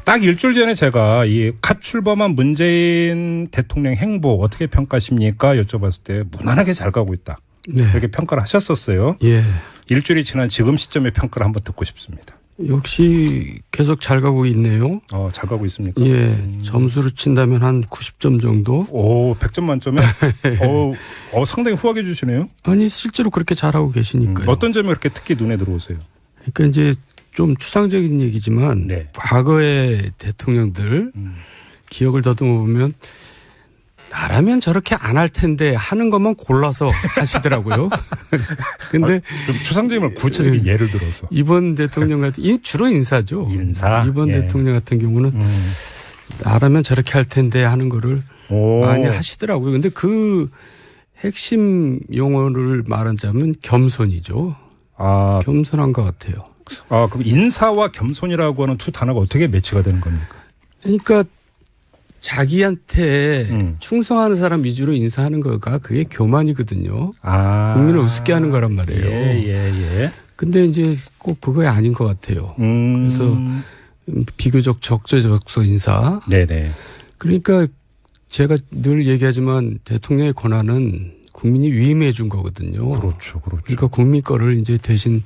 딱 일주일 전에 제가 이 갓 출범한 문재인 대통령 행보 어떻게 평가하십니까? 여쭤봤을 때 무난하게 잘 가고 있다. 네. 이렇게 평가를 하셨었어요. 예. 일주일이 지난 지금 시점의 평가를 한번 듣고 싶습니다. 역시 계속 잘 가고 있네요. 잘 가고 있습니까? 예. 점수를 친다면 한 90점 정도. 오, 100점 만점에? 상당히 후하게 주시네요. 아니, 실제로 그렇게 잘하고 계시니까요. 어떤 점이 그렇게 특히 눈에 들어오세요? 그러니까 이제 좀 추상적인 얘기지만 네. 과거의 대통령들 기억을 더듬어 보면 나라면 저렇게 안 할 텐데 하는 것만 골라서 하시더라고요. 근데 좀 추상적인 구체적인 예를 들어서 이번 대통령 같은 주로 인사죠. 인사. 이번 대통령 같은 경우는 나라면 저렇게 할 텐데 하는 거를 많이 하시더라고요. 근데 그 핵심 용어를 말하자면 겸손이죠. 겸손한 것 같아요. 그럼 인사와 겸손이라고 하는 두 단어가 어떻게 매치가 되는 겁니까? 그러니까 자기한테 충성하는 사람 위주로 인사하는 거가 그게 교만이거든요. 국민을 우습게 하는 거란 말이에요. 예. 근데 이제 꼭 그거야 아닌 것 같아요. 그래서 비교적 적재적소 인사. 네네. 그러니까 제가 늘 얘기하지만 대통령의 권한은 국민이 위임해 준 거거든요. 그렇죠. 그러니까 국민 거를 이제 대신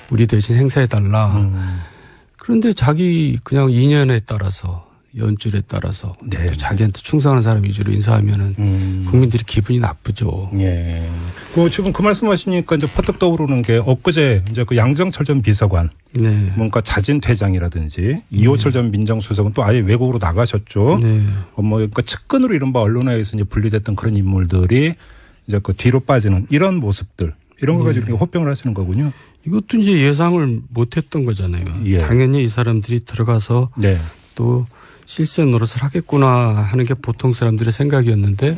우리 대신 행사해 달라. 그런데 자기 그냥 인연에 따라서 연줄에 따라서 또 자기한테 충성하는 사람 위주로 인사하면은 국민들이 기분이 나쁘죠. 예. 지금 그 말씀하시니까 이제 퍼뜩 떠오르는 게 엊그제 이제 그 양정철 전 비서관, 네. 뭔가 자진 퇴장이라든지 이호철 전 민정수석은 또 아예 외국으로 나가셨죠. 네. 그러니까 측근으로 이른바 언론에서 이제 분리됐던 그런 인물들이 이제 그 뒤로 빠지는 이런 모습들 이런 거 가지고 호평을 하시는 거군요. 이것도 이제 예상을 못했던 거잖아요. 예. 당연히 이 사람들이 들어가서 또 실세 노릇을 하겠구나 하는 게 보통 사람들의 생각이었는데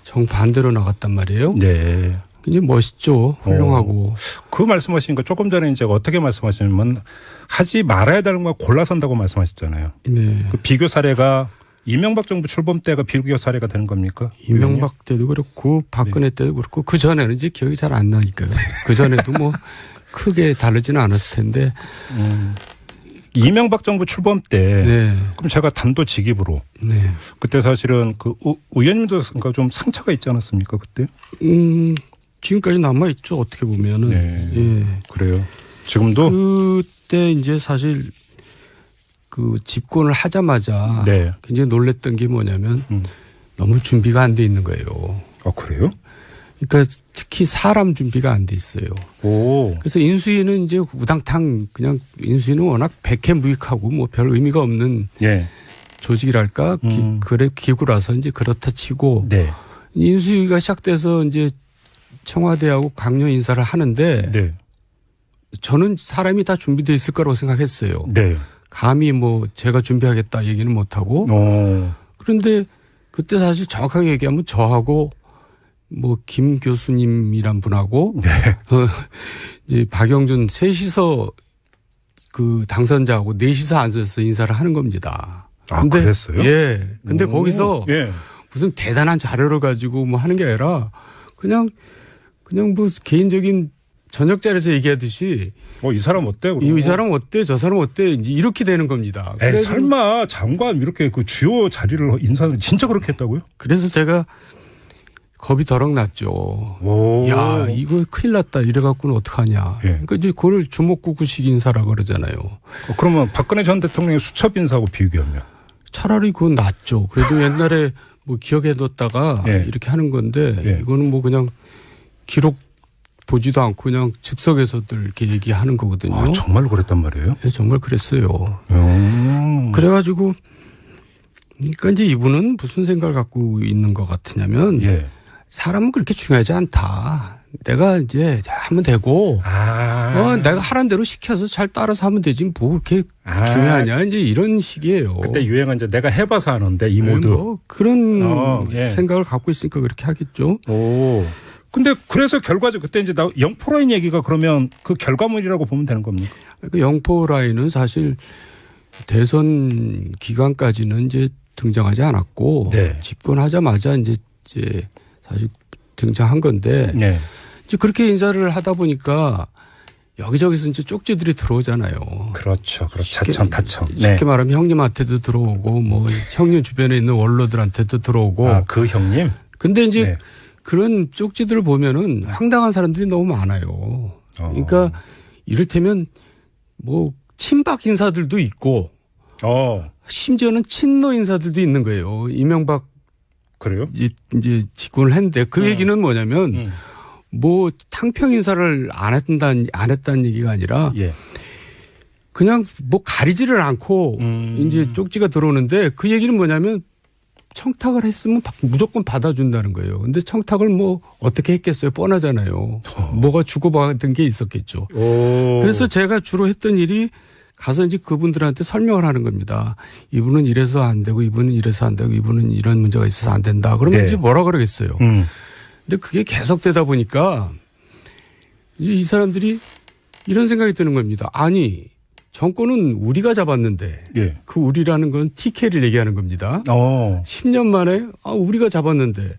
정반대로 나갔단 말이에요. 네. 굉장히 멋있죠. 훌륭하고. 그 말씀하신 거 조금 전에 이제 어떻게 말씀하시냐면 하지 말아야 되는 거 골라선다고 말씀하셨잖아요. 네. 그 비교 사례가 이명박 정부 출범 때가 비교 사례가 되는 겁니까? 이명박 때도 그렇고 박근혜 때도 그렇고 그 전에는 이제 기억이 잘 안 나니까요. 그 전에도 뭐 크게 다르지는 않았을 텐데. 이명박 정부 출범 때 그럼 제가 단도직입으로 그때 사실은 그 의원님도 좀 상처가 있지 않았습니까 그때? 지금까지 남아 있죠 어떻게 보면은. 예. 그래요. 지금도 그때 이제 사실 그 집권을 하자마자 굉장히 놀랬던 게 뭐냐면 너무 준비가 안 돼 있는 거예요. 그래요? 그러니까 특히 사람 준비가 안 돼 있어요. 그래서 인수위는 이제 우당탕 그냥 인수위는 워낙 백해무익하고 뭐 별 의미가 없는 조직이랄까 기구라서 이제 그렇다 치고 인수위가 시작돼서 이제 청와대하고 강요 인사를 하는데 저는 사람이 다 준비되어 있을 거라고 생각했어요. 감히 뭐 제가 준비하겠다 얘기는 못하고 그런데 그때 사실 정확하게 얘기하면 저하고 뭐 김 교수님이란 분하고 이제 박영준 셋이서 그 당선자하고 넷이서 앉아서 인사를 하는 겁니다. 근데 그랬어요? 예. 근데 거기서 무슨 대단한 자료를 가지고 뭐 하는 게 아니라 그냥 뭐 개인적인 저녁 자리에서 얘기하듯이 이 사람 어때? 이 사람 어때? 저 사람 어때? 이렇게 되는 겁니다. 설마 장관 이렇게 그 주요 자리를 인사는 진짜 그렇게 했다고요? 그래서 제가 겁이 더럭 났죠. 야, 이거 큰일 났다. 이래갖고는 어떡하냐. 그러니까 이제 그걸 주먹구구식 인사라 그러잖아요. 그러면 박근혜 전 대통령의 수첩 인사하고 비교하면? 차라리 그건 낫죠. 그래도 옛날에 뭐 기억해뒀다가 이렇게 하는 건데 이거는 뭐 그냥 기록 보지도 않고 그냥 즉석에서들 이렇게 얘기하는 거거든요. 정말 그랬단 말이에요? 네, 정말 그랬어요. 그래가지고 그러니까 이제 이분은 무슨 생각을 갖고 있는 것 같으냐면 사람은 그렇게 중요하지 않다. 내가 이제 하면 되고 내가 하라는 대로 시켜서 잘 따라서 하면 되지 뭐 그렇게 중요하냐 이제 이런 식이에요. 그때 유행은 이제 내가 해봐서 하는데 이 모드 뭐 그런 생각을 갖고 있으니까 그렇게 하겠죠. 근데 그래서 결과적 그때 이제 영포라인 얘기가 그러면 그 결과물이라고 보면 되는 겁니까? 그 영포라인은 사실 대선 기간까지는 이제 등장하지 않았고 집권하자마자 이제 사실 등장한 건데 이제 그렇게 인사를 하다 보니까 여기저기서 이제 쪽지들이 들어오잖아요. 그렇죠. 차츰 타청. 쉽게 말하면 형님한테도 들어오고 뭐 형님 주변에 있는 원로들한테도 들어오고. 그 형님? 근데 이제 그런 쪽지들을 보면은 황당한 사람들이 너무 많아요. 그러니까 이를테면 뭐 친박 인사들도 있고 심지어는 친노 인사들도 있는 거예요. 이명박 그래요? 이제 집권을 했는데 그 얘기는 뭐냐면 뭐 탕평 인사를 안 했다는 얘기가 아니라 그냥 뭐 가리지를 않고 이제 쪽지가 들어오는데 그 얘기는 뭐냐면 청탁을 했으면 무조건 받아준다는 거예요. 근데 청탁을 뭐 어떻게 했겠어요? 뻔하잖아요. 뭐가 주고받은 게 있었겠죠. 그래서 제가 주로 했던 일이 가서 이제 그분들한테 설명을 하는 겁니다. 이분은 이래서 안 되고 이분은 이래서 안 되고 이분은 이런 문제가 있어서 안 된다. 그러면 이제 뭐라 그러겠어요. 근데 그게 계속되다 보니까 이 사람들이 이런 생각이 드는 겁니다. 아니 정권은 우리가 잡았는데 그 우리라는 건 TK를 얘기하는 겁니다. 10년 만에 우리가 잡았는데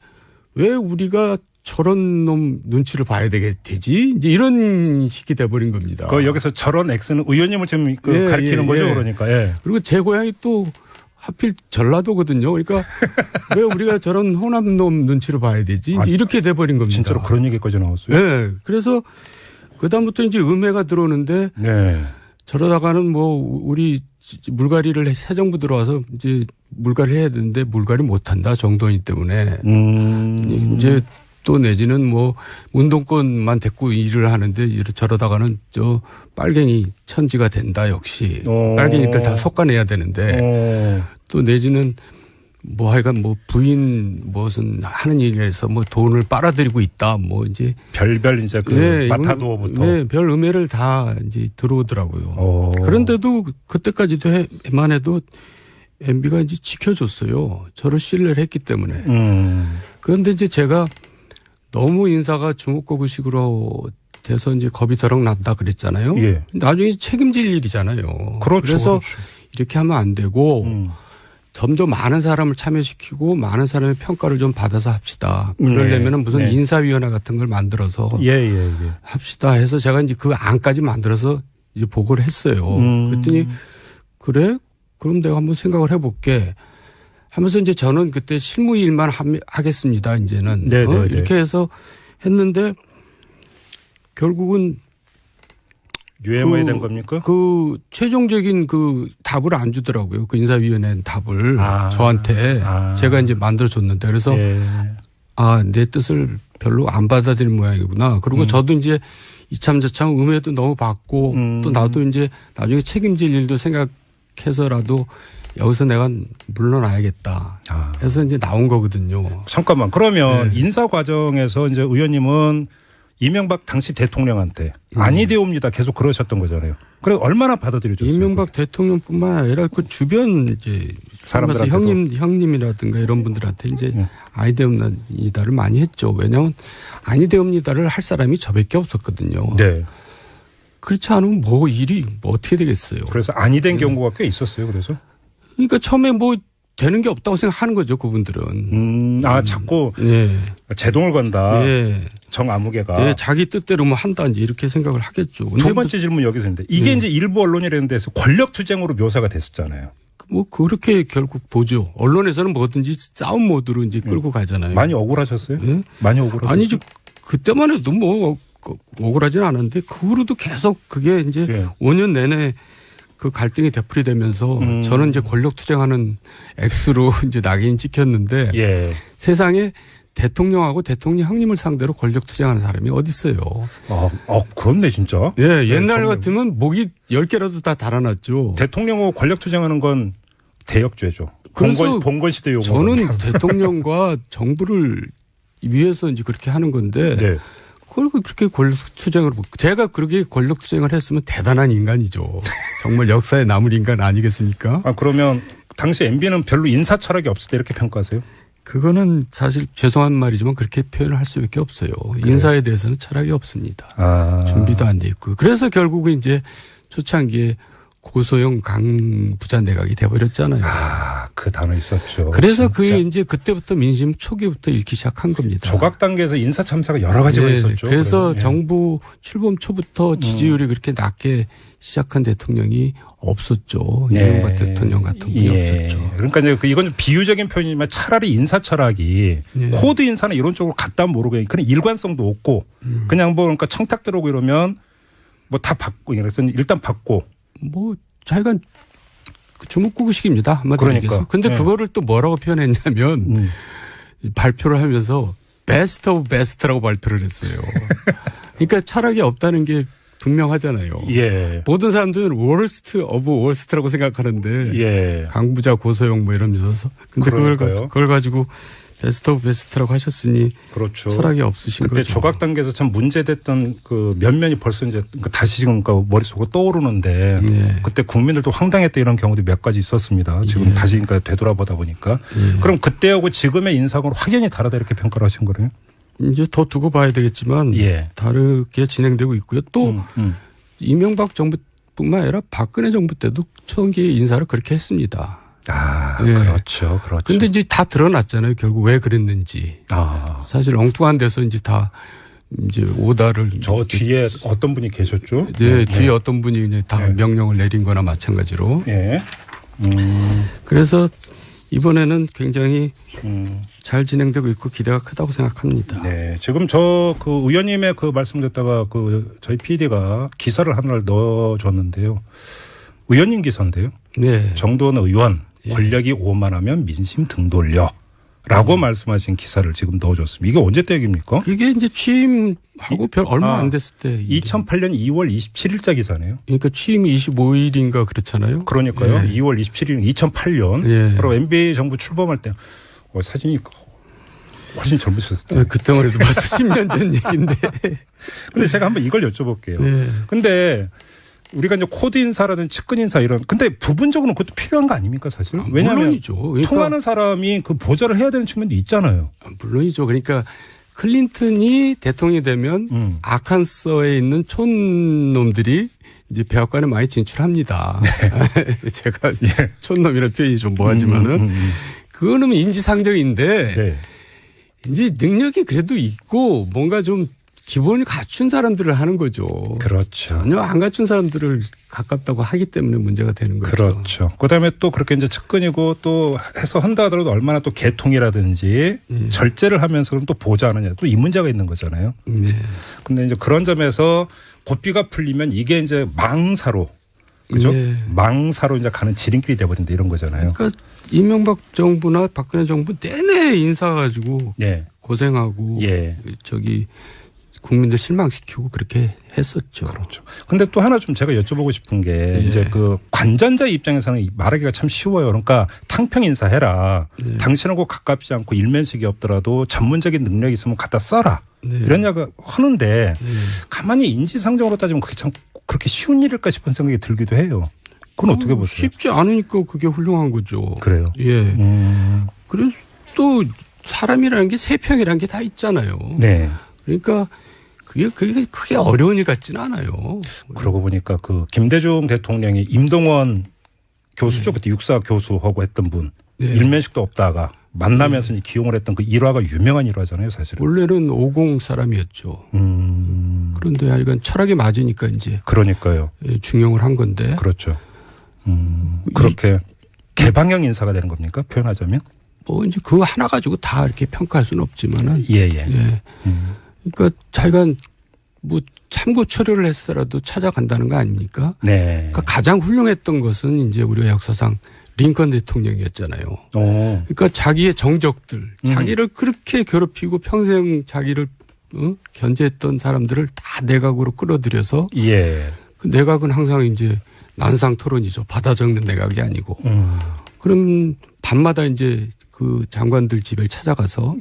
왜 우리가 저런 놈 눈치를 봐야 되지? 이제 이런 식이 돼버린 겁니다. 여기서 저런 X는 의원님을 지금 가리키는 거죠, 그러니까. 그리고 제 고향이 또 하필 전라도거든요. 그러니까 왜 우리가 저런 호남 놈 눈치를 봐야 되지? 이제 이렇게 돼버린 겁니다. 진짜로 그런 얘기까지 나왔어요? 네. 그래서 그다음부터 이제 음해가 들어오는데 저러다가는 뭐 우리 물갈이를 새 정부 들어와서 이제 물갈이 해야 되는데 물갈이 못한다 정도이기 때문에 이제 또 내지는 뭐 운동권만 데리고 일을 하는데 저러다가는 저 빨갱이 천지가 된다 역시 빨갱이들 다 솎아내야 되는데 또 내지는 뭐 하여간 뭐 부인 무슨 하는 일에서 뭐 돈을 빨아들이고 있다 뭐 이제 별별 이제 마타도어부터 별 음해를 다 이제 들어오더라고요. 그런데도 그때까지만 해도 MB가 이제 지켜줬어요. 저를 신뢰를 했기 때문에. 그런데 이제 제가 너무 인사가 주목거부식으로 돼서 이제 겁이 더럭 난다 그랬잖아요. 나중에 책임질 일이잖아요. 그래서 이렇게 하면 안 되고 좀 더 많은 사람을 참여시키고 많은 사람의 평가를 좀 받아서 합시다. 그러려면 무슨 인사위원회 같은 걸 만들어서 합시다 해서 제가 이제 그 안까지 만들어서 이제 보고를 했어요. 그랬더니 그래? 그럼 내가 한번 생각을 해볼게. 하면서 이제 저는 그때 실무 일만 하겠습니다. 이제는. 이렇게 해서 했는데 결국은 유해모에 된 겁니까? 그 최종적인 그 답을 안 주더라고요. 그 인사위원회 답을 저한테 제가 이제 만들어줬는데 그래서 내 뜻을 별로 안 받아들인 모양이구나. 그리고 저도 이제 이참저참 음해도 너무 받고 또 나도 이제 나중에 책임질 일도 생각해서라도 여기서 내가 물러나야겠다. 해서 이제 나온 거거든요. 잠깐만. 그러면 인사 과정에서 이제 의원님은 이명박 당시 대통령한테 아니되옵니다. 계속 그러셨던 거잖아요. 그래 얼마나 받아들여줬어요? 이명박 대통령뿐만 아니라 그 주변 이제 사람들한테 형님이라든가 이런 분들한테 이제 아니되옵니다를 많이 했죠. 왜냐하면 아니되옵니다를 할 사람이 저밖에 없었거든요. 그렇지 않으면 뭐 일이 뭐 어떻게 되겠어요. 그래서 아니 된 경우가 꽤 있었어요. 그래서. 그러니까 처음에 뭐 되는 게 없다고 생각하는 거죠. 그분들은. 자꾸 제동을 건다. 정아무개가. 자기 뜻대로 뭐 한다 이제 이렇게 생각을 하겠죠. 두 번째 질문 여기서 있는데 이게 이제 일부 언론이라는 데서 권력투쟁으로 묘사가 됐었잖아요. 뭐 그렇게 결국 보죠. 언론에서는 뭐든지 싸움 모드로 이제 끌고 가잖아요. 많이 억울하셨어요? 많이 억울하셨어요? 아니죠. 그때만 해도 뭐 억울하진 않은데 그 후로도 계속 그게 이제 5년 내내 그 갈등이 되풀이되면서 저는 이제 권력 투쟁하는 X로 이제 낙인 찍혔는데 세상에 대통령하고 대통령 형님을 상대로 권력 투쟁하는 사람이 어디 있어요? 그렇네 진짜. 옛날 같으면 목이 10개라도 다 달아났죠. 대통령하고 권력 투쟁하는 건 대역죄죠. 봉건 시대 용어. 저는 대통령과 정부를 위해서 이제 그렇게 하는 건데 그걸 그렇게 권력 투쟁을 제가 그렇게 권력 투쟁을 했으면 대단한 인간이죠. 정말 역사에 남을 인간 아니겠습니까? 그러면 당시 MB는 별로 인사 철학이 없을 때 이렇게 평가하세요? 그거는 사실 죄송한 말이지만 그렇게 표현을 할 수밖에 없어요. 인사에 대해서는 철학이 없습니다. 준비도 안 돼 있고. 그래서 결국은 이제 초창기에 고소영 강부자 내각이 돼버렸잖아요. 그 단어 있었죠. 그래서 그게 이제 그때부터 민심 초기부터 읽기 시작한 겁니다. 조각 단계에서 인사 참사가 여러 가지가 있었죠. 그래서 정부 출범 초부터 지지율이 그렇게 낮게 시작한 대통령이 없었죠. 이명박 대통령 같은 분이 없었죠. 그러니까 이제 이건 좀 비유적인 표현이지만 차라리 인사 철학이 코드 인사나 이런 쪽으로 갔다 모르고 그냥 일관성도 없고 그냥 뭐 그러니까 청탁 들어오고 이러면 뭐 다 받고 그래서 일단 받고 뭐 자기가 주먹구구식입니다. 한마디로 얘기해서. 근데 그거를 또 뭐라고 표현했냐면 발표를 하면서 베스트 오브 베스트라고 발표를 했어요. 그러니까 철학이 없다는 게 분명하잖아요. 모든 사람들은 월스트 오브 월스트라고 생각하는데 강부자 고소영 뭐 이러면서 근데 그걸 가지고 베스트 오브 베스트라고 하셨으니 그렇죠. 철학이 없으신 그때 거죠. 조각 단계에서 참 문제됐던 그 면면이 벌써 이제 다시 지금 머릿속으로 떠오르는데 그때 국민들도 황당했던 이런 경우도 몇 가지 있었습니다. 지금 다시 그러니까 되돌아보다 보니까. 그럼 그때하고 지금의 인사하고는 확연히 다르다 이렇게 평가를 하신 거네요. 이제 더 두고 봐야 되겠지만 다르게 진행되고 있고요. 또 이명박 정부뿐만 아니라 박근혜 정부 때도 초기 인사를 그렇게 했습니다. 그렇죠. 근데 이제 다 드러났잖아요. 결국 왜 그랬는지. 사실 엉뚱한 데서 이제 다 이제 오다를. 저 뒤에 어떤 분이 계셨죠? 뒤에 어떤 분이 이제 다 명령을 내린 거나 마찬가지로. 그래서 이번에는 굉장히 잘 진행되고 있고 기대가 크다고 생각합니다. 네. 지금 저 그 의원님의 그 말씀 듣다가 그 저희 PD가 기사를 하나를 넣어줬는데요. 의원님 기사인데요. 정도원 의원 권력이 오만하면 민심 등 돌려. 라고 말씀하신 기사를 지금 넣어줬습니다. 이게 언제 때 얘기입니까? 이게 이제 취임하고 얼마 안 됐을 때. 2008년 2월 27일자 기사네요. 그러니까 취임이 25일인가 그렇잖아요. 그러니까요. 2월 27일 2008년. 바로 MBA 정부 출범할 때. 사진이 훨씬 젊으셨을 때. 그때만 해도 벌써 10년 전 얘기인데. 근데 제가 한번 이걸 여쭤볼게요. 근데 우리가 이제 코드 인사라든지 측근 인사 이런 근데 부분적으로는 그것도 필요한 거 아닙니까 사실? 왜냐하면 물론이죠. 그러니까 통하는 사람이 그 보좌를 해야 되는 측면도 있잖아요. 물론이죠. 그러니까 클린턴이 대통령이 되면 아칸소에 있는 촌놈들이 이제 백악관에 많이 진출합니다. 제가 촌놈이라는 표현이 좀 뭐하지만은 그거는 인지상정인데 이제 능력이 그래도 있고 뭔가 좀 기본이 갖춘 사람들을 하는 거죠. 그렇죠. 전혀 안 갖춘 사람들을 가깝다고 하기 때문에 문제가 되는 거죠. 그렇죠. 그다음에 또 그렇게 이제 측근이고 또 해서 한다 하더라도 얼마나 또 개통이라든지 절제를 하면서 그럼 또 보좌하느냐 또 이 문제가 있는 거잖아요. 근데 이제 그런 점에서 고삐가 풀리면 이게 이제 망사로 그죠? 망사로 이제 가는 지름길이 돼버린다 이런 거잖아요. 그러니까 이명박 정부나 박근혜 정부 내내 인사 가지고 고생하고 저기 국민들 실망시키고 그렇게 했었죠. 그렇죠. 근데 또 하나 좀 제가 여쭤보고 싶은 게 이제 그 관전자 입장에서는 말하기가 참 쉬워요. 그러니까 탕평 인사해라. 당신하고 가깝지 않고 일면식이 없더라도 전문적인 능력이 있으면 갖다 써라. 이런 이야기 하는데 가만히 인지상정으로 따지면 그게 참 그렇게 쉬운 일일까 싶은 생각이 들기도 해요. 그건 어떻게 보세요? 쉽지 않으니까 그게 훌륭한 거죠. 그래요. 그래서 또 사람이라는 게 세평이라는 게 다 있잖아요. 그러니까 그게 크게 어려운 일 같지는 않아요. 그러고 보니까 그 김대중 대통령이 임동원 교수죠. 그때 육사 교수하고 했던 분. 일면식도 없다가 만나면서 기용을 했던 그 일화가 유명한 일화잖아요, 사실은. 원래는 50 사람이었죠. 그런데 하여간 철학이 맞으니까 이제. 그러니까요. 중용을 한 건데. 그렇죠. 그렇게 개방형 인사가 되는 겁니까? 표현하자면? 뭐 이제 그거 하나 가지고 다 이렇게 평가할 수는 없지만은. 그러니까 자기가 뭐 참고 처리를 했더라도 찾아간다는 거 아닙니까? 그러니까 가장 훌륭했던 것은 이제 우리가 역사상 링컨 대통령이었잖아요. 그러니까 자기의 정적들, 자기를 그렇게 괴롭히고 평생 자기를 견제했던 사람들을 다 내각으로 끌어들여서 그 내각은 항상 이제 난상 토론이죠. 받아 적는 내각이 아니고. 그럼 밤마다 이제 그 장관들 집에 찾아가서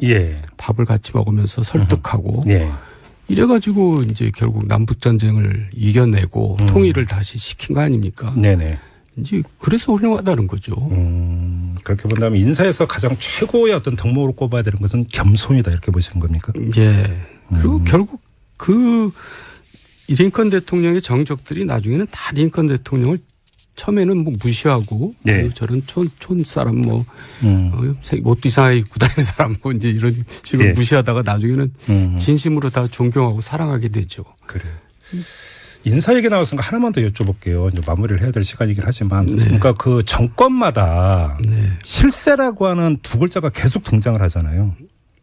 밥을 같이 먹으면서 설득하고 이래가지고 이제 결국 남북전쟁을 이겨내고 통일을 다시 시킨 거 아닙니까? 이제 그래서 훌륭하다는 거죠. 그렇게 본다면 인사에서 가장 최고의 어떤 덕목으로 꼽아야 되는 것은 겸손이다 이렇게 보시는 겁니까? 그리고 결국 그 링컨 대통령의 정적들이 나중에는 다 링컨 대통령을 처음에는 뭐 무시하고 네. 저런 촌 사람 뭐 옷도 이상하게 입고 다니는 사람 뭐 이제 이런 식으로 네. 무시하다가 나중에는 진심으로 다 존경하고 사랑하게 되죠. 그래요. 인사 얘기 나왔으니까 하나만 더 여쭤볼게요. 이제 마무리를 해야 될 시간이긴 하지만 네. 그러니까 그 정권마다 네. 실세라고 하는 두 글자가 계속 등장을 하잖아요.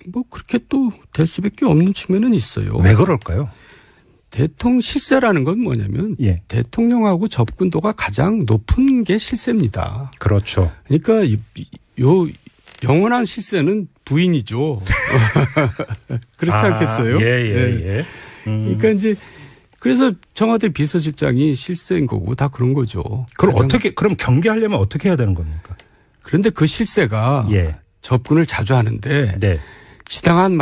뭐 그렇게 또 될 수밖에 없는 측면은 있어요. 왜 그럴까요? 대통령 실세라는 건 뭐냐면 예. 대통령하고 접근도가 가장 높은 게 실세입니다. 그렇죠. 그러니까 요 영원한 실세는 부인이죠. 그렇지 않겠어요? 예. 그러니까 이제 그래서 청와대 비서실장이 실세인 거고 다 그런 거죠. 그럼 그럼 경계하려면 어떻게 해야 되는 겁니까? 그런데 그 실세가 예. 접근을 자주 하는데 네. 지당한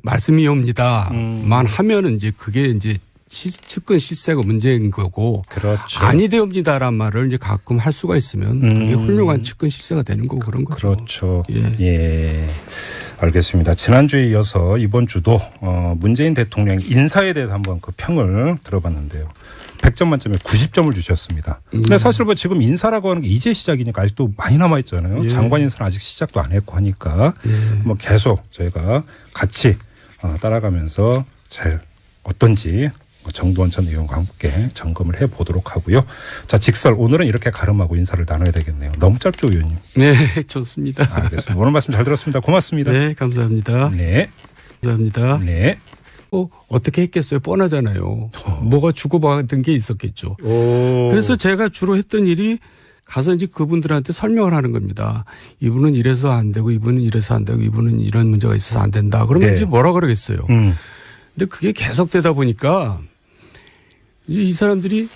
말씀이옵니다만 하면은 이제 그게 이제 측근 실세가 문제인 거고 그렇죠. 아니되옵니다란 말을 이제 가끔 할 수가 있으면 그게 훌륭한 측근 실세가 되는 거고 그런 거죠. 그렇죠. 예. 알겠습니다. 지난주에 이어서 이번 주도 문재인 대통령 인사에 대해서 한번 그 평을 들어봤는데요. 100점 만점에 90점을 주셨습니다. 근데 사실 뭐 지금 인사라고 하는 게 이제 시작이니까 아직도 많이 남아있잖아요. 예. 장관 인사는 아직 시작도 안 했고 하니까 뭐 계속 저희가 같이 따라가면서 잘 어떤지 정두원 전 의원과 함께 점검을 해보도록 하고요. 자, 직설 오늘은 이렇게 가름하고 인사를 나눠야 되겠네요. 너무 짧죠, 의원님? 네, 좋습니다. 알겠습니다. 오늘 말씀 잘 들었습니다. 고맙습니다. 네, 감사합니다. 네. 감사합니다. 네. 어떻게 했겠어요? 뻔하잖아요. 뭐가 주고받은 게 있었겠죠. 그래서 제가 주로 했던 일이 가서 이제 그분들한테 설명을 하는 겁니다. 이분은 이래서 안 되고 이분은 이래서 안 되고 이분은 이런 문제가 있어서 안 된다. 그러면 네. 이제 뭐라 그러겠어요. 근데 그게 계속되다 보니까 이 사람들이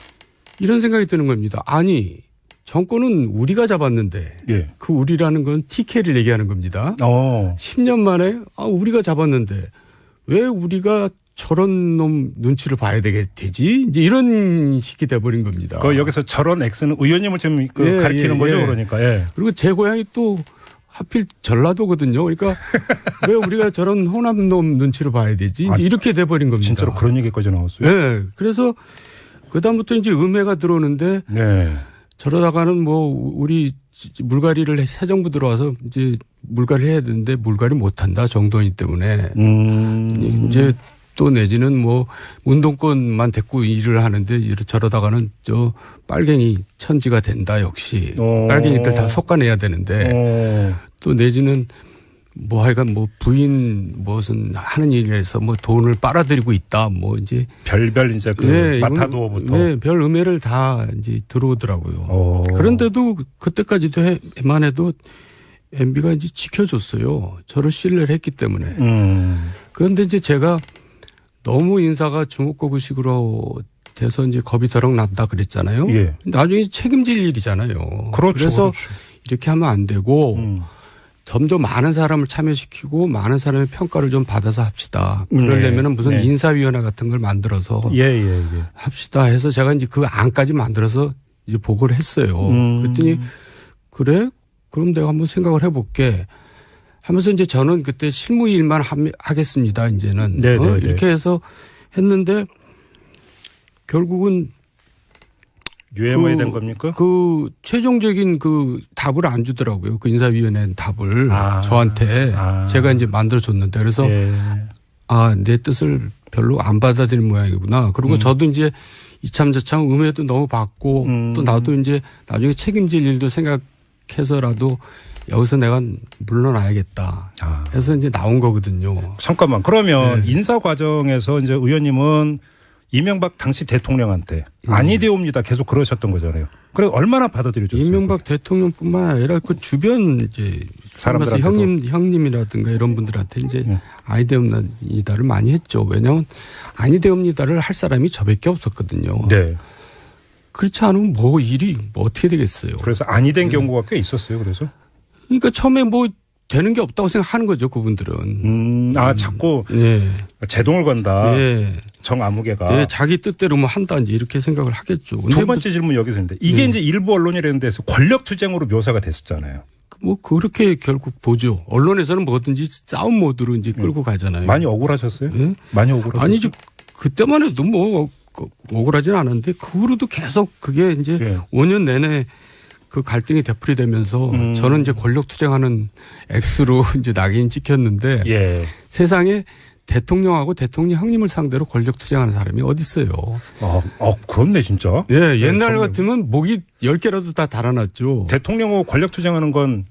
이런 생각이 드는 겁니다. 아니 정권은 우리가 잡았는데 예. 그 우리라는 건 TK를 얘기하는 겁니다. 10년 만에 우리가 잡았는데 왜 우리가 저런 놈 눈치를 봐야 되지? 이제 이런 식이 돼버린 겁니다. 여기서 저런 X는 의원님을 지금 가리키는 거죠, 그러니까. 예. 그리고 제 고향이 또 하필 전라도거든요. 그러니까 왜 우리가 저런 호남 놈 눈치를 봐야 되지? 이제 이렇게 돼버린 겁니다. 진짜로 그런 얘기까지 나왔어요? 네. 그래서 그다음부터 이제 음해가 들어오는데 네. 저러다가는 뭐 우리 물갈이를 새 정부 들어와서 이제 물갈이 해야 되는데 물갈이 못한다 정도이기 때문에 이제 또 내지는 뭐 운동권만 데리고 일을 하는데 저러다가는 저 빨갱이 천지가 된다 역시 빨갱이들 다 솎아내야 되는데 또 내지는 뭐 하여간 뭐 부인 무슨 하는 일에서 뭐 돈을 빨아들이고 있다 뭐 이제 별별 이제 그 마타도어부터 네, 별 음해를 다 이제 들어오더라고요. 그런데도 그때까지만 해도 MB가 이제 지켜줬어요. 저를 신뢰를 했기 때문에. 그런데 이제 제가 너무 인사가 주목거구식으로 돼서 이제 겁이 더럭 난다 그랬잖아요. 예. 나중에 책임질 일이잖아요. 그렇죠. 그래서 그렇죠. 이렇게 하면 안 되고 좀 더 많은 사람을 참여시키고 많은 사람의 평가를 좀 받아서 합시다. 그러려면 무슨 인사위원회 같은 걸 만들어서 합시다 해서 제가 이제 그 안까지 만들어서 이제 보고를 했어요. 그랬더니 그래? 그럼 내가 한번 생각을 해볼게. 하면서 이제 저는 그때 실무 일만 하겠습니다. 이제는 이렇게 해서 했는데 결국은 유해모에 된 겁니까? 그 최종적인 그 답을 안 주더라고요. 그 인사위원회 답을 저한테 제가 이제 만들어줬는데 그래서 내 뜻을 별로 안 받아들인 모양이구나. 그리고 저도 이제 이참저참 음해도 너무 받고 또 나도 이제 나중에 책임질 일도 생각해서라도 여기서 내가 물러나야겠다. 해서 이제 나온 거거든요. 잠깐만. 그러면 인사 과정에서 이제 의원님은 이명박 당시 대통령한테 아니되옵니다. 계속 그러셨던 거잖아요. 그래 얼마나 받아들여줬어요? 이명박 대통령뿐만 아니라 그 주변 이제 사람들한테 형님이라든가 이런 분들한테 이제 아니되옵니다를 많이 했죠. 왜냐하면 아니되옵니다를 할 사람이 저밖에 없었거든요. 네. 그렇지 않으면 뭐 일이 뭐 어떻게 되겠어요. 그래서 아니 된 경우가 꽤 있었어요. 그래서. 그러니까 처음에 뭐 되는 게 없다고 생각하는 거죠. 그분들은. 자꾸 제동을 건다. 정아무개가. 자기 뜻대로 뭐 한다 이제 이렇게 생각을 하겠죠. 두 번째 질문 여기서 있는데 이게 이제 일부 언론이라는 데서 권력투쟁으로 묘사가 됐었잖아요. 뭐 그렇게 결국 보죠. 언론에서는 뭐든지 싸움 모드로 이제 끌고 가잖아요. 많이 억울하셨어요? 많이 억울하셨어요? 아니죠. 그때만 해도 뭐 억울하진 않은데 그 후로도 계속 그게 이제 예. 5년 내내 그 갈등이 되풀이되면서 저는 이제 권력 투쟁하는 X로 이제 낙인 찍혔는데 예. 세상에 대통령하고 대통령 형님을 상대로 권력 투쟁하는 사람이 어디 있어요? 그렇네 진짜. 예, 옛날 같으면 목이 10개라도 다 달아났죠. 대통령하고 권력 투쟁하는 건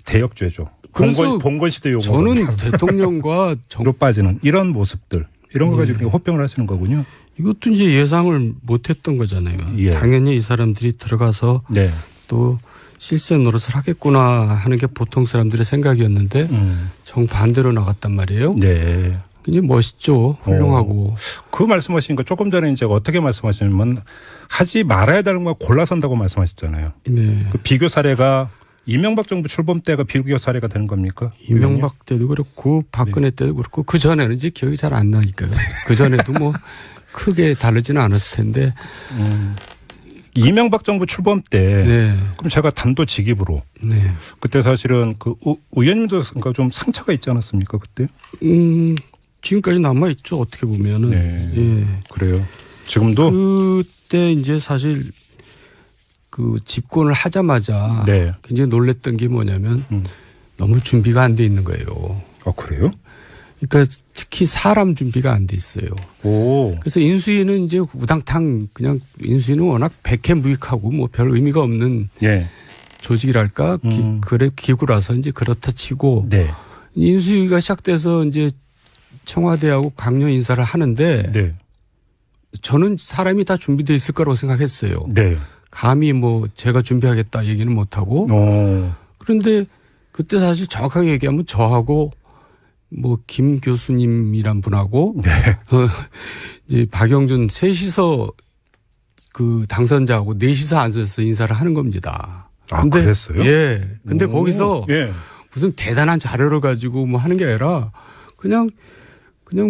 대역죄죠. 봉건 시대 용어. 저는 대통령과 정로 빠지는 이런 모습들 이런 거 가지고 호평을 하시는 거군요. 이것도 이제 예상을 못했던 거잖아요. 예. 당연히 이 사람들이 들어가서 네. 또 실세 노릇을 하겠구나 하는 게 보통 사람들의 생각이었는데 정반대로 나갔단 말이에요. 네. 굉장히 멋있죠. 훌륭하고. 그 말씀하신 거 조금 전에 이제 어떻게 말씀하시냐면 하지 말아야 되는 거 골라선다고 말씀하셨잖아요. 네. 그 비교 사례가 이명박 정부 출범 때가 비교 사례가 되는 겁니까? 이명박 때도 그렇고 박근혜 때도 그렇고 그 전에는 이제 기억이 잘 안 나니까요. 그 전에도 뭐 크게 다르지는 않았을 텐데. 이명박 정부 출범 때 네. 그럼 제가 단도직입으로 네. 그때 사실은 그 의원님도 좀 상처가 있지 않았습니까 그때? 지금까지 남아 있죠 어떻게 보면은. 네. 예. 그래요. 지금도 그때 이제 사실 그 집권을 하자마자 네. 굉장히 놀랬던 게 뭐냐면 너무 준비가 안 돼 있는 거예요. 그래요? 그러니까 특히 사람 준비가 안 돼 있어요. 오. 그래서 인수위는 이제 우당탕 그냥 인수위는 워낙 백해무익하고 뭐 별 의미가 없는 예. 조직이랄까 기구라서 이제 그렇다 치고 네. 인수위가 시작돼서 이제 청와대하고 강요 인사를 하는데 네. 저는 사람이 다 준비되어 있을 거라고 생각했어요. 네. 감히 뭐 제가 준비하겠다 얘기는 못하고. 그런데 그때 사실 정확하게 얘기하면 저하고 뭐 김 교수님이란 분하고 네. 이제 박영준 셋이서 그 당선자하고 넷이서 앉아서 인사를 하는 겁니다. 근데 그랬어요? 예. 근데 거기서 예. 무슨 대단한 자료를 가지고 뭐 하는 게 아니라 그냥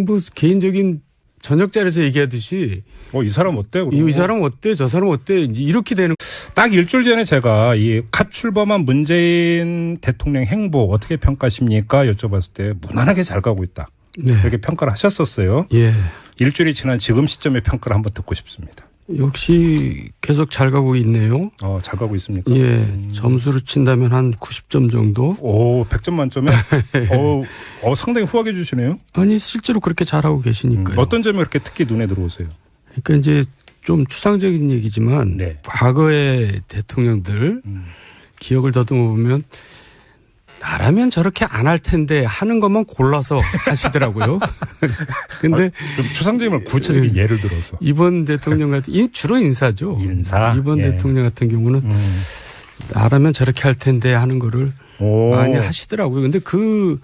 뭐 개인적인 저녁 자리에서 얘기하듯이 이 사람 어때? 이 사람 어때? 저 사람 어때? 이렇게 되는. 딱 일주일 전에 제가 이 갓 출범한 문재인 대통령 행보 어떻게 평가하십니까? 여쭤봤을 때 무난하게 잘 가고 있다. 네. 이렇게 평가를 하셨었어요. 예. 일주일이 지난 지금 시점의 평가를 한번 듣고 싶습니다. 역시 계속 잘 가고 있네요. 잘 가고 있습니까? 예. 점수를 친다면 한 90점 정도. 오, 100점 만점에? 상당히 후하게 주시네요. 아니, 실제로 그렇게 잘하고 계시니까요. 어떤 점이 그렇게 특히 눈에 들어오세요? 그러니까 이제 좀 추상적인 얘기지만 네. 과거의 대통령들 기억을 더듬어 보면 나라면 저렇게 안 할 텐데 하는 것만 골라서 하시더라고요. 근데 좀 추상적인 구체적인 예를 들어서 이번 대통령 같은 주로 인사죠. 인사. 이번 대통령 같은 경우는 나라면 저렇게 할 텐데 하는 거를 많이 하시더라고요. 근데 그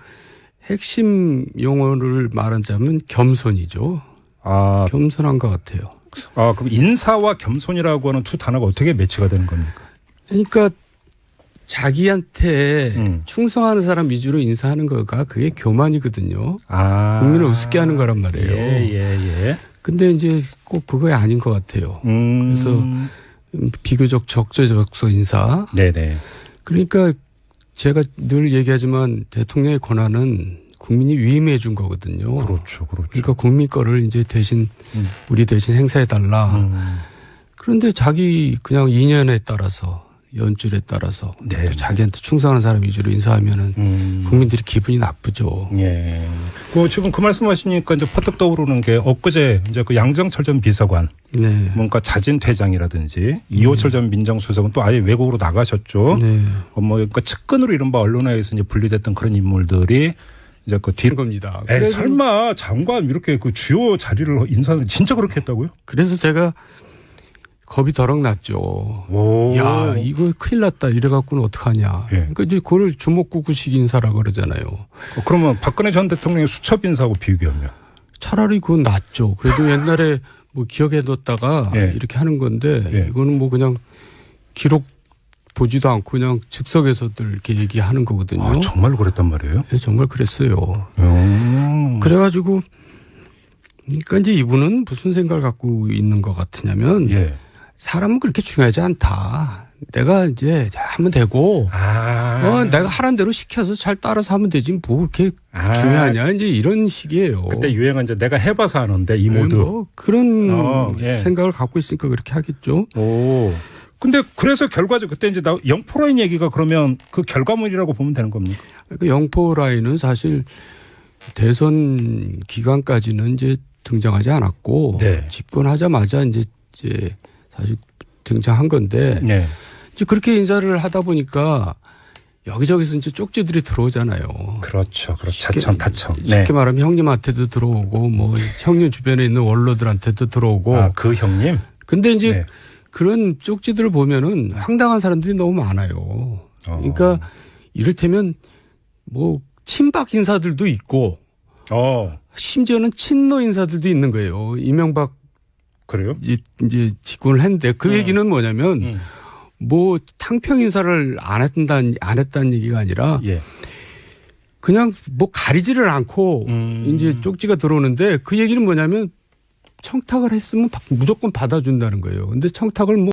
핵심 용어를 말하자면 겸손이죠. 겸손한 것 같아요. 그럼 인사와 겸손이라고 하는 두 단어가 어떻게 매치가 되는 겁니까? 그러니까 자기한테 충성하는 사람 위주로 인사하는 거가 그게 교만이거든요. 국민을 우습게 하는 거란 말이에요. 예. 근데 이제 꼭 그거에 아닌 것 같아요. 그래서 비교적 적재적소 인사. 네네. 그러니까 제가 늘 얘기하지만 대통령의 권한은 국민이 위임해 준 거거든요. 그렇죠. 그러니까 국민 거를 이제 대신 우리 대신 행사해 달라. 그런데 자기 그냥 인연에 따라서 연줄에 따라서 또 자기한테 충성하는 사람 위주로 인사하면은 국민들이 기분이 나쁘죠. 예. 지금 그 말씀하시니까 이제 퍼뜩 떠오르는 게 엊그제 이제 그 양정철 전 비서관, 네. 뭔가 자진 퇴장이라든지 이호철 전 민정수석은 또 아예 외국으로 나가셨죠. 네. 그러니까 측근으로 이른바 언론에서 이제 분리됐던 그런 인물들이 이제 그 뒤로 겁니다. 설마 장관 이렇게 그 주요 자리를 인사는 진짜 그렇게 했다고요? 그래서 제가 겁이 더럭 났죠. 야, 이거 큰일 났다. 이래갖고는 어떡하냐. 예. 그러니까 이제 그걸 주먹구구식 인사라 그러잖아요. 그러면 박근혜 전 대통령의 수첩 인사하고 비교하면? 차라리 그건 낫죠. 그래도 옛날에 뭐 기억해뒀다가 이렇게 하는 건데 이거는 뭐 그냥 기록 보지도 않고 그냥 즉석에서들 이렇게 얘기하는 거거든요. 정말로 그랬단 말이에요? 네, 정말 그랬어요. 그래가지고 그러니까 이제 이분은 무슨 생각을 갖고 있는 것 같으냐면 사람은 그렇게 중요하지 않다. 내가 이제 하면 되고 내가 하라는 대로 시켜서 잘 따라서 하면 되지 뭐 그렇게 중요하냐 이제 이런 식이에요. 그때 유행은 이제 내가 해봐서 하는데 이 모두 뭐 그런 생각을 갖고 있으니까 그렇게 하겠죠. 오. 근데 그래서 결과적 그때 이제 영포라인 얘기가 그러면 그 결과물이라고 보면 되는 겁니까? 그 영포라인은 사실 대선 기간까지는 이제 등장하지 않았고 네. 집권하자마자 이제 사실 등장한 건데 네. 이제 그렇게 인사를 하다 보니까 여기저기서 이제 쪽지들이 들어오잖아요. 그렇죠. 자청 타청. 쉽게 말하면 형님한테도 들어오고 뭐 형님 주변에 있는 원로들한테도 들어오고. 그 형님? 근데 이제 그런 쪽지들을 보면은 황당한 사람들이 너무 많아요. 그러니까 이를테면 뭐 친박 인사들도 있고 심지어는 친노 인사들도 있는 거예요. 이명박 그래요? 이제 집권을 했는데 그 얘기는 뭐냐면 뭐 탕평 인사를 안 했다는 얘기가 아니라 그냥 뭐 가리지를 않고 이제 쪽지가 들어오는데 그 얘기는 뭐냐면 청탁을 했으면 무조건 받아준다는 거예요. 근데 청탁을 뭐